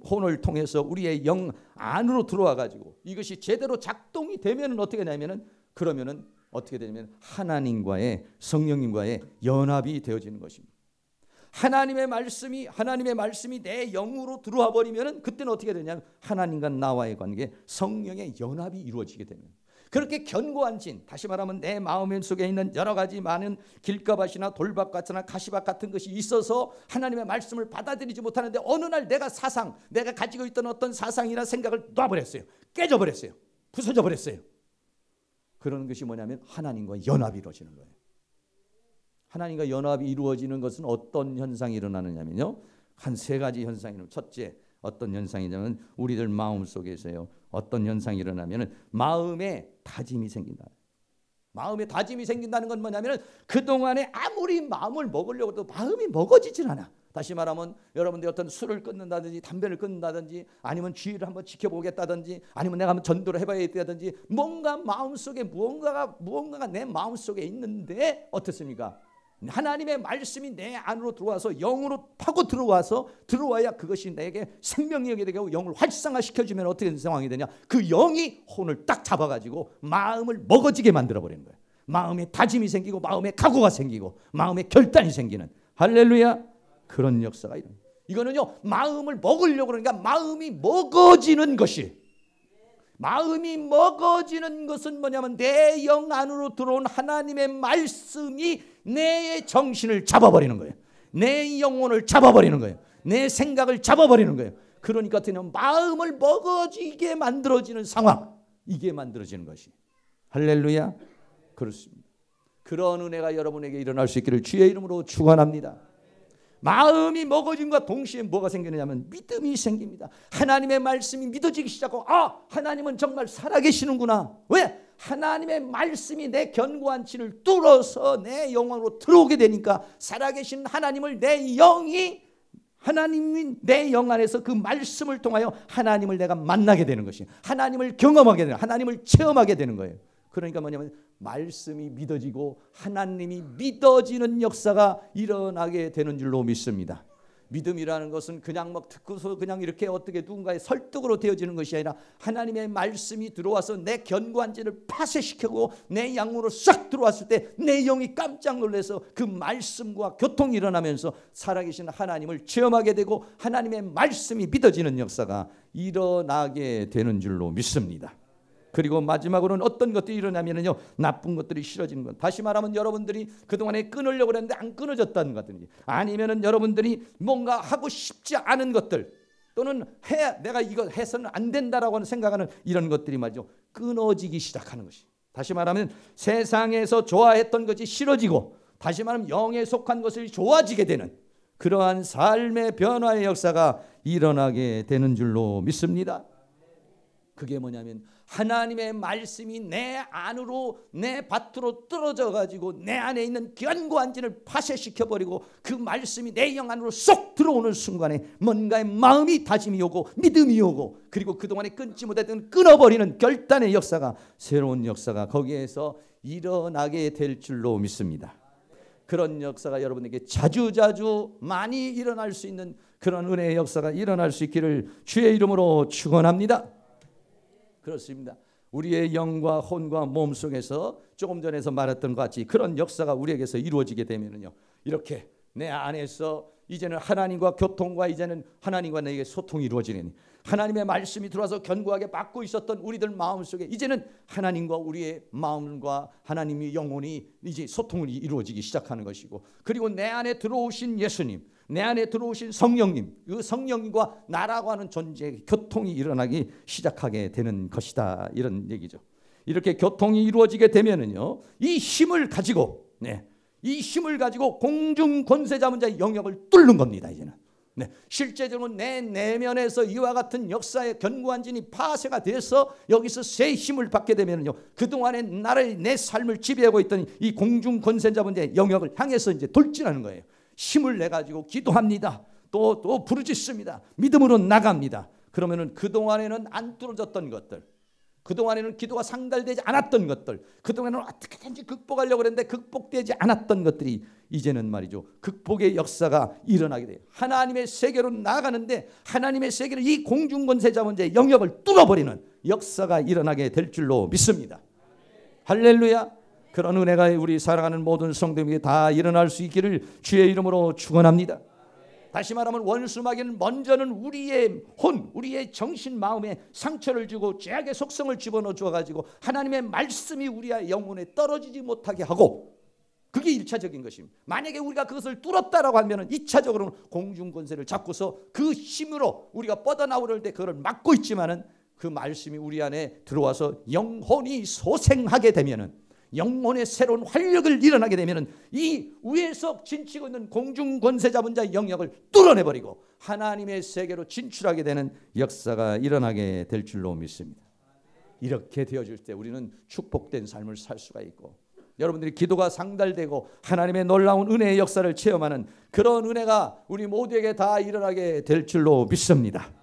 혼을 통해서 우리의 영 안으로 들어와 가지고 이것이 제대로 작동이 되면은 어떻게 되냐면은, 그러면은 어떻게 되냐면 하나님과의, 성령님과의 연합이 되어지는 것입니다. 하나님의 말씀이 내 영으로 들어와 버리면은 그때는 어떻게 되냐면 하나님과 나와의 관계, 성령의 연합이 이루어지게 됩니다. 그렇게 견고한 진, 다시 말하면 내 마음 속에 있는 여러 가지 많은 길가밭이나 돌밭같이나 가시밭 같은 것이 있어서 하나님의 말씀을 받아들이지 못하는데, 어느 날 내가 가지고 있던 어떤 사상이나 생각을 놔버렸어요. 깨져버렸어요. 부서져 버렸어요. 그런 것이 뭐냐면 하나님과 연합이 이루어지는 거예요. 하나님과 연합이 이루어지는 것은 어떤 현상이 일어나느냐면요, 한 세 가지 현상이 일어나요. 첫째, 어떤 현상이냐면 우리들 마음 속에서요, 어떤 현상이 일어나면 마음에 다짐이 생긴다. 마음에 다짐이 생긴다는 건 뭐냐면 그동안에 아무리 마음을 먹으려고 해도 마음이 먹어지질 않아. 다시 말하면 여러분들이 어떤 술을 끊는다든지 담배를 끊는다든지 아니면 주의를 한번 지켜보겠다든지 아니면 내가 한번 전도를 해봐야겠다든지 뭔가 마음속에 무언가가 내 마음속에 있는데 어떻습니까? 하나님의 말씀이 내 안으로 들어와서 영으로 파고 들어와야 그것이 내게 생명력이 되고 영을 활성화시켜주면 어떻게 되는 상황이 되냐, 그 영이 혼을 딱 잡아가지고 마음을 먹어지게 만들어버리는 거예요. 마음에 다짐이 생기고 마음에 각오가 생기고 마음에 결단이 생기는, 할렐루야, 그런 역사가 일어납니다. 이거는요, 마음을 먹으려고 그러니까 마음이 먹어지는 것이, 마음이 먹어지는 것은 뭐냐면 내 영 안으로 들어온 하나님의 말씀이 내 정신을 잡아버리는 거예요. 내 영혼을 잡아버리는 거예요. 내 생각을 잡아버리는 거예요. 그러니까 그냥 마음을 먹어지게 만들어지는 상황, 이게 만들어지는 것이. 할렐루야. 그렇습니다. 그런 은혜가 여러분에게 일어날 수 있기를 주의 이름으로 축원합니다. 마음이 먹어짐과 동시에 뭐가 생기느냐면 믿음이 생깁니다. 하나님의 말씀이 믿어지기 시작하고, 하나님은 정말 살아계시는구나. 왜? 하나님의 말씀이 내 견고한 진을 뚫어서 내 영혼으로 들어오게 되니까 살아계신 하나님을 내 영이, 하나님이 내 영 안에서 그 말씀을 통하여 하나님을 내가 만나게 되는 것이, 하나님을 경험하게 되는, 하나님을 체험하게 되는 거예요. 그러니까 뭐냐면 말씀이 믿어지고 하나님이 믿어지는 역사가 일어나게 되는 줄로 믿습니다. 믿음이라는 것은 그냥 막 듣고서 그냥 이렇게 어떻게 누군가의 설득으로 되어지는 것이 아니라 하나님의 말씀이 들어와서 내 견고한 진을 파쇄시키고 내 영으로 싹 들어왔을 때 내 영이 깜짝 놀라서 그 말씀과 교통이 일어나면서 살아계신 하나님을 체험하게 되고 하나님의 말씀이 믿어지는 역사가 일어나게 되는 줄로 믿습니다. 그리고 마지막으로는 어떤 것들이 일어나면요, 나쁜 것들이 싫어지는 것. 다시 말하면 여러분들이 그동안에 끊으려고 했는데 안 끊어졌다는 것들이, 아니면은 여러분들이 뭔가 하고 싶지 않은 것들, 또는 내가 이거 해서는 안 된다라고 생각하는 이런 것들이 말이죠, 끊어지기 시작하는 것이. 다시 말하면 세상에서 좋아했던 것이 싫어지고, 다시 말하면 영에 속한 것을 좋아지게 되는 그러한 삶의 변화의 역사가 일어나게 되는 줄로 믿습니다. 그게 뭐냐면 하나님의 말씀이 내 안으로, 내 밭으로 떨어져 가지고 내 안에 있는 견고한 진을 파쇄시켜버리고 그 말씀이 내 영 안으로 쏙 들어오는 순간에 뭔가의 마음이 다짐이 오고 믿음이 오고, 그리고 그동안에 끊지 못했던 끊어버리는 결단의 역사가, 새로운 역사가 거기에서 일어나게 될 줄로 믿습니다. 그런 역사가 여러분에게 자주자주 많이 일어날 수 있는 그런 은혜의 역사가 일어날 수 있기를 주의 이름으로 축원합니다. 그렇습니다. 우리의 영과 혼과 몸 속에서 조금 전에서 말했던 것 같이 그런 역사가 우리에게서 이루어지게 되면요, 이렇게 내 안에서 이제는 하나님과 교통과, 이제는 하나님과 내게 소통이 이루어지는, 하나님의 말씀이 들어와서 견고하게 받고 있었던 우리들 마음 속에 이제는 하나님과 우리의 마음과 하나님의 영혼이 이제 소통이 이루어지기 시작하는 것이고, 그리고 내 안에 들어오신 예수님, 내 안에 들어오신 성령님, 그 성령님과 나라고 하는 존재의 교통이 일어나기 시작하게 되는 것이다, 이런 얘기죠. 이렇게 교통이 이루어지게 되면은요, 이 힘을 가지고, 이 힘을 가지고 공중 권세 잡은 자의 영역을 뚫는 겁니다. 이제는 실제적으로 내 내면에서 이와 같은 역사의 견고한 진이 파쇄가 돼서 여기서 새 힘을 받게 되면요, 그동안에 나를, 내 삶을 지배하고 있던 이 공중 권세 잡은 자의 영역을 향해서 이제 돌진하는 거예요. 힘을 내 가지고 기도합니다. 또 부르짖습니다. 믿음으로 나갑니다. 그러면은 그동안에는 안 뚫어졌던 것들, 그동안에는 기도가 상달되지 않았던 것들, 그동안에는 어떻게든지 극복하려고 했는데 극복되지 않았던 것들이 이제는 말이죠, 극복의 역사가 일어나게 돼요. 하나님의 세계로 나아가는데 하나님의 세계를 이 공중권세 자본자의 영역을 뚫어버리는 역사가 일어나게 될 줄로 믿습니다. 할렐루야. 그런 은혜가 우리 사랑하는 모든 성도에게 다 일어날 수 있기를 주의 이름으로 축원합니다. 다시 말하면 원수 마귀는 먼저는 우리의 혼, 우리의 정신, 마음에 상처를 주고 죄악의 속성을 집어넣어 주어가지고 하나님의 말씀이 우리의 영혼에 떨어지지 못하게 하고, 그게 1차적인 것입니다. 만약에 우리가 그것을 뚫었다라고 하면 2차적으로는 공중권세를 잡고서 그 힘으로 우리가 뻗어나오를 때 그걸 막고 있지만은, 그 말씀이 우리 안에 들어와서 영혼이 소생하게 되면은, 영혼의 새로운 활력을 일어나게 되면 이 위에서 진치고 있는 공중 권세 잡은 자의 영역을 뚫어내버리고 하나님의 세계로 진출하게 되는 역사가 일어나게 될 줄로 믿습니다. 이렇게 되어질 때 우리는 축복된 삶을 살 수가 있고, 여러분들이 기도가 상달되고 하나님의 놀라운 은혜의 역사를 체험하는 그런 은혜가 우리 모두에게 다 일어나게 될 줄로 믿습니다.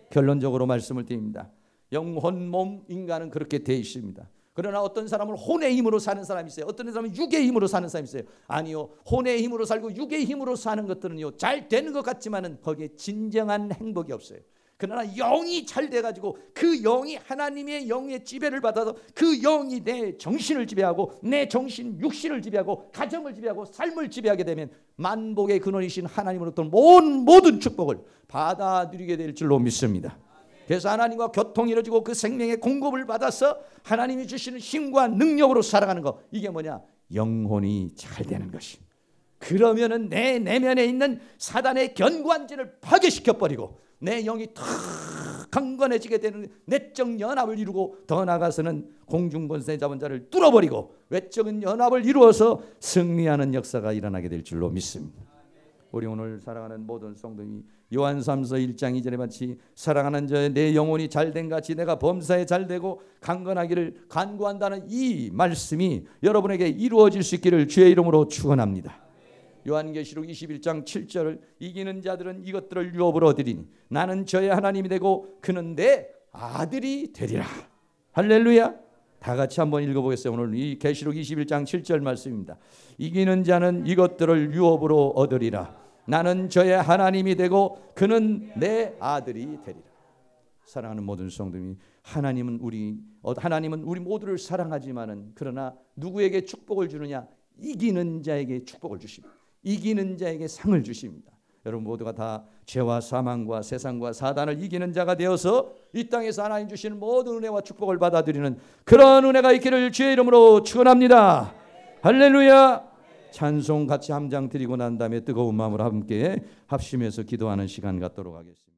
결론적으로 말씀을 드립니다. 영혼, 몸, 인간은 그렇게 되어 있습니다. 그러나 어떤 사람은 혼의 힘으로 사는 사람이 있어요. 어떤 사람은 육의 힘으로 사는 사람이 있어요. 아니요, 혼의 힘으로 살고 육의 힘으로 사는 것들은요, 잘 되는 것 같지만은 거기에 진정한 행복이 없어요. 그러나 영이 잘 돼가지고 그 영이 하나님의 영의 지배를 받아서 그 영이 내 정신을 지배하고 내 정신 육신을 지배하고 가정을 지배하고 삶을 지배하게 되면 만복의 근원이신 하나님으로부터 모든 축복을 받아들이게 될 줄로 믿습니다. 그래서 하나님과 교통이 이루어지고 그 생명의 공급을 받아서 하나님이 주시는 힘과 능력으로 살아가는 것, 이게 뭐냐? 영혼이 잘 되는 것이. 그러면은 내 내면에 있는 사단의 견고한지를 파괴시켜버리고 내 영이 탁 강건해지게 되는 내적 연합을 이루고, 더 나아가서는 공중권세 잡은 자를 뚫어버리고 외적인 연합을 이루어서 승리하는 역사가 일어나게 될 줄로 믿습니다. 우리 오늘 사랑하는 모든 성도님이 요한삼서 1장 2절에 마치 사랑하는 자의 내 영혼이 잘된 같이 내가 범사에 잘되고 강건하기를 간구한다는 이 말씀이 여러분에게 이루어질 수 있기를 주의 이름으로 축원합니다. 요한계시록 21장 7절을 이기는 자들은 이것들을 유업으로 얻으리니 나는 저의 하나님이 되고 그는 내 아들이 되리라. 할렐루야. 다 같이 한번 읽어보겠어요. 오늘 이 계시록 21장 7절 말씀입니다. 이기는 자는 이것들을 유업으로 얻으리라. 나는 저의 하나님이 되고 그는 내 아들이 되리라. 사랑하는 모든 성도님, 하나님은 우리 모두를 사랑하지만은 그러나 누구에게 축복을 주느냐? 이기는 자에게 축복을 주십니다. 이기는 자에게 상을 주십니다. 여러분 모두가 다 죄와 사망과 세상과 사단을 이기는 자가 되어서 이 땅에서 하나님 주시는 모든 은혜와 축복을 받아들이는 그런 은혜가 있기를 주의 이름으로 축원합니다. 할렐루야. 찬송 같이 함장 드리고 난 다음에 뜨거운 마음으로 함께 합심해서 기도하는 시간 갖도록 하겠습니다.